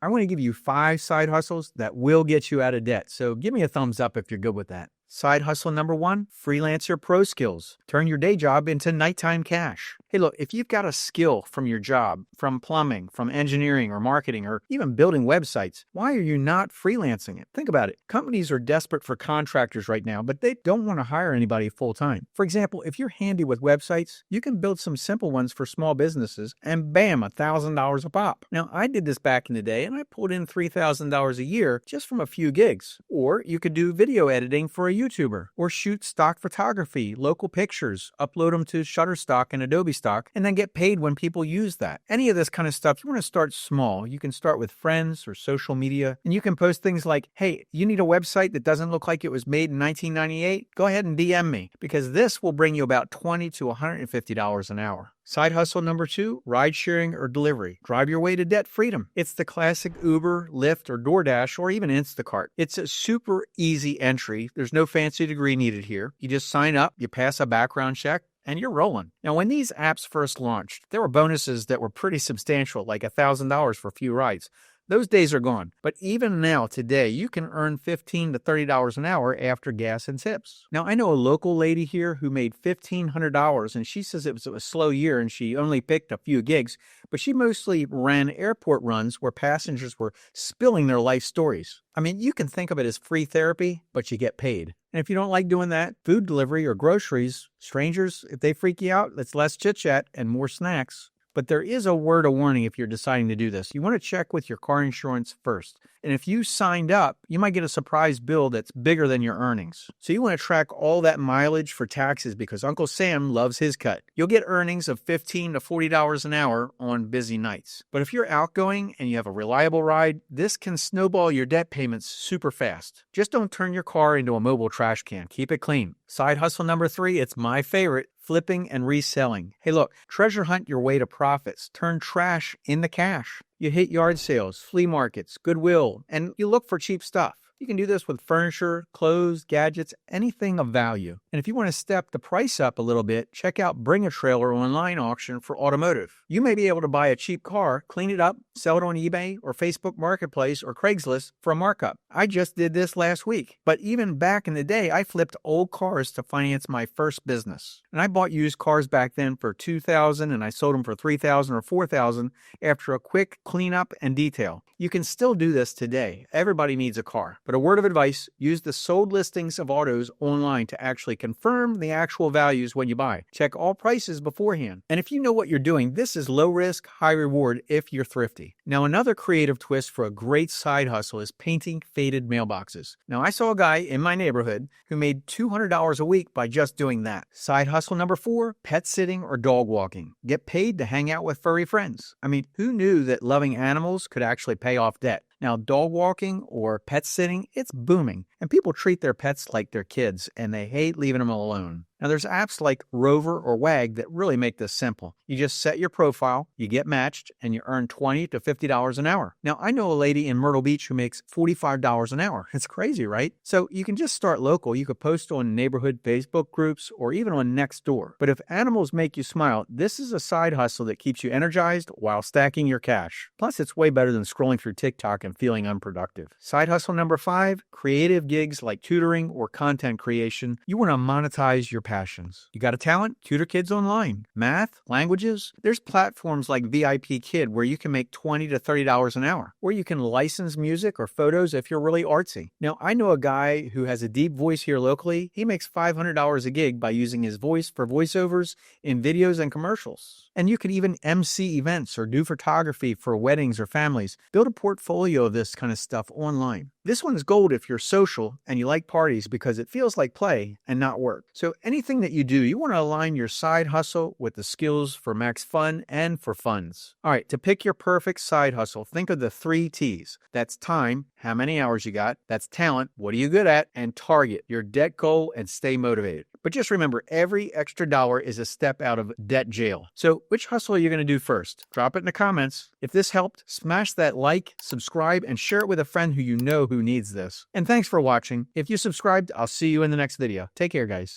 I want to give you 5 side hustles that will get you out of debt. So give me a thumbs up if you're good with that. Side hustle number 1, freelancer pro skills. Turn your day job into nighttime cash. Hey, look, if you've got a skill from your job, from plumbing, from engineering or marketing, or even building websites, why are you not freelancing it? Think about it. Companies are desperate for contractors right now, but they don't want to hire anybody full time. For example, if you're handy with websites, you can build some simple ones for small businesses and bam, $1,000 a pop. Now, I did this back in the day and I pulled in $3,000 a year just from a few gigs. Or you could do video editing for a YouTuber, or shoot stock photography, local pictures, upload them to Shutterstock and Adobe Stock, and then get paid when people use that. Any of this kind of stuff, you want to start small. You can start with friends or social media, and you can post things like, hey, you need a website that doesn't look like it was made in 1998? Go ahead and DM me, because this will bring you about $20 to $150 an hour. Side hustle number 2, ride sharing or delivery. Drive your way to debt freedom. It's the classic Uber, Lyft, or DoorDash, or even Instacart. It's a super easy entry. There's no fancy degree needed here. You just sign up, you pass a background check, and you're rolling. Now, when these apps first launched, there were bonuses that were pretty substantial, like $1,000 for a few rides. Those days are gone. But even now, today, you can earn $15 to $30 an hour after gas and tips. Now, I know a local lady here who made $1,500, and she says it was a slow year and she only picked a few gigs, but she mostly ran airport runs where passengers were spilling their life stories. I mean, you can think of it as free therapy, but you get paid. And if you don't like doing that, food delivery or groceries, strangers, if they freak you out, it's less chit-chat and more snacks. But there is a word of warning if you're deciding to do this. You want to check with your car insurance first. And if you signed up, you might get a surprise bill that's bigger than your earnings. So you want to track all that mileage for taxes because Uncle Sam loves his cut. You'll get earnings of $15 to $40 an hour on busy nights. But if you're outgoing and you have a reliable ride, this can snowball your debt payments super fast. Just don't turn your car into a mobile trash can. Keep it clean. Side hustle number 3, it's my favorite. Flipping and reselling. Hey, look, treasure hunt your way to profits. Turn trash into cash. You hit yard sales, flea markets, Goodwill, and you look for cheap stuff. You can do this with furniture, clothes, gadgets, anything of value. And if you want to step the price up a little bit, check out Bring a Trailer online auction for automotive. You may be able to buy a cheap car, clean it up, sell it on eBay or Facebook Marketplace or Craigslist for a markup. I just did this last week. But even back in the day, I flipped old cars to finance my first business. And I bought used cars back then for $2,000 and I sold them for $3,000 or $4,000 after a quick cleanup and detail. You can still do this today. Everybody needs a car. But a word of advice, use the sold listings of autos online to actually confirm the actual values when you buy. Check all prices beforehand. And if you know what you're doing, this is low risk, high reward if you're thrifty. Now, another creative twist for a great side hustle is painting faded mailboxes. Now, I saw a guy in my neighborhood who made $200 a week by just doing that. Side hustle number 4, pet sitting or dog walking. Get paid to hang out with furry friends. I mean, who knew that loving animals could actually pay off debt? Now, dog walking or pet sitting, it's booming, and people treat their pets like their kids, and they hate leaving them alone. Now, there's apps like Rover or Wag that really make this simple. You just set your profile, you get matched, and you earn $20 to $50 an hour. Now, I know a lady in Myrtle Beach who makes $45 an hour. It's crazy, right? So you can just start local. You could post on neighborhood Facebook groups or even on Nextdoor. But if animals make you smile, this is a side hustle that keeps you energized while stacking your cash. Plus, it's way better than scrolling through TikTok and feeling unproductive. Side hustle number 5, creative gigs like tutoring or content creation. You want to monetize your passions. You got a talent? Tutor kids online. Math, languages. There's platforms like VIP Kid where you can make $20 to $30 an hour. Or you can license music or photos if you're really artsy. Now, I know a guy who has a deep voice here locally. He makes $500 a gig by using his voice for voiceovers in videos and commercials. And you could even MC events or do photography for weddings or families. Build a portfolio of this kind of stuff online. This one's gold if you're social and you like parties because it feels like play and not work. So anything that you do, you want to align your side hustle with the skills for max fun and for funds. All right, to pick your perfect side hustle, think of the 3 T's. That's time, how many hours you got. That's talent, what are you good at? And target, your debt goal, and stay motivated. But just remember, every extra dollar is a step out of debt jail. So which hustle are you going to do first? Drop it in the comments. If this helped, smash that like, subscribe, and share it with a friend who you know who needs this. And thanks for watching. If you subscribed, I'll see you in the next video. Take care, guys.